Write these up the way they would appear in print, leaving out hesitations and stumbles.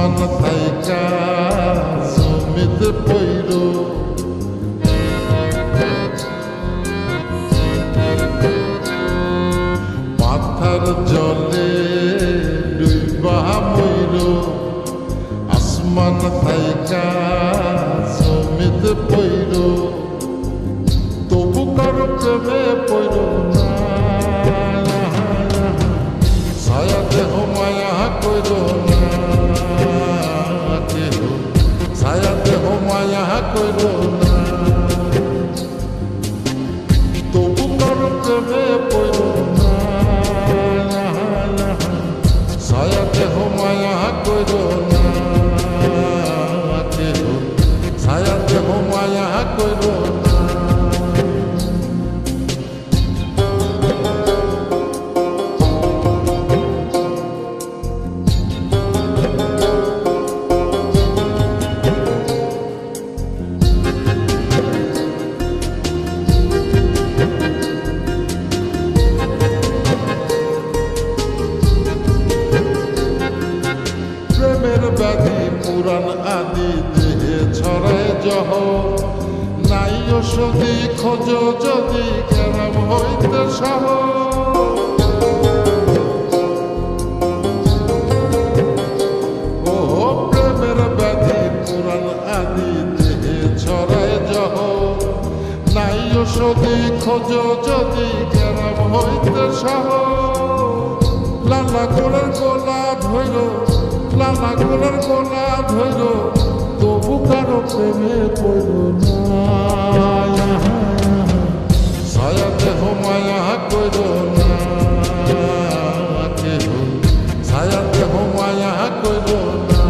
আসমান থাইকা জমিতে পইর মাথার জলে ডুইবা মইর আসমান থাইকা জমিতে পইর তবু কারো প্রেমে পইর না ছায়া দেহ মায়া কইর না কেহ ছায়া দেহ মায়া কইর না তবু কারো প্রেমে পইর না ছায়া দেহ মায়া কইর না কেহ ছায়া দেহ মায়া কইর না ব্যাধি পুরাণ আদি দেহে ছড়ায় জহ নাই ওষুধি খোঁজ যদি কেরাম হইতে সহ ও প্রেমের ব্যাধি পুরাণ আদি দেহে ছড়ায় জহ নাই ওষুধি খোঁজ যদি কেরাম হইতে সহ লালা গোলার গোলা ধৈর লালা গোলার গোলা ধৈর তবু কারো প্রেমে পড়ল না ছায়া দেহ মায়া কইর না কেহ ছায়া দেহ মায়া কইর না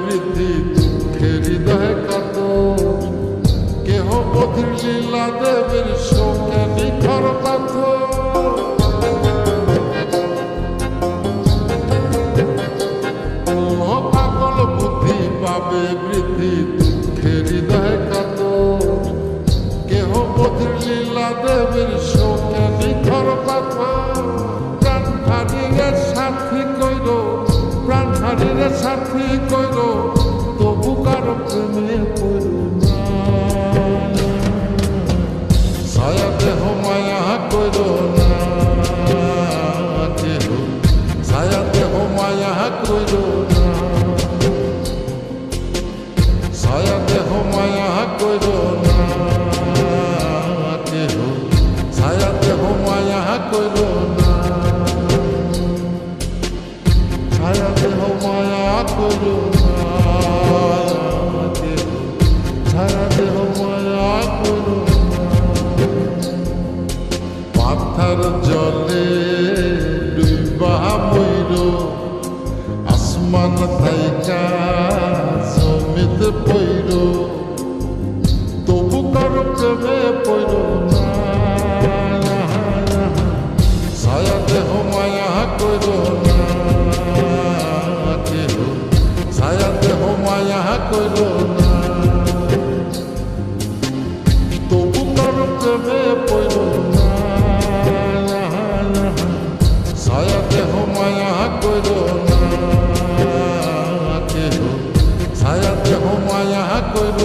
বৃদ্ধি দুঃখের হৃদয় কত কেহ বধির লীলা দেবের শোকে নিখর কথ পাগল বুদ্ধি পাবে বৃদ্ধি দুঃখের হৃদয় কত কেহ বধির লীলা দেবের শোকে নিখর কথ প্রাণ হারিয়ে সাথী কইর প্রাণ হারিয়ে সাথী কইর তবু কারো প্রেমে পড়ল না ছায়া দেহ মায়া কইর না কেহ ছায়া দেহ মায়া কইর না ছায়া দেহ মায়া কইর না কেহ ছায়া দেহ মায়া কইর না ছায়া দেহ মায়া কইর না কেহ ছায়া দেহ মায়া কইর না মাথার জলে ডুইবা মইর আসমান থাইকা জমিতে পইর তবু কারো প্রেমে পইর না ছায়া দেহ মায়া কইর না কেহ ছায়া দেহ মায়া কইর না তবু কারো প্রেমে পইর না ছায়া দেহ মায়া কইর না কেহ ছায়া দেহ মায়া কইর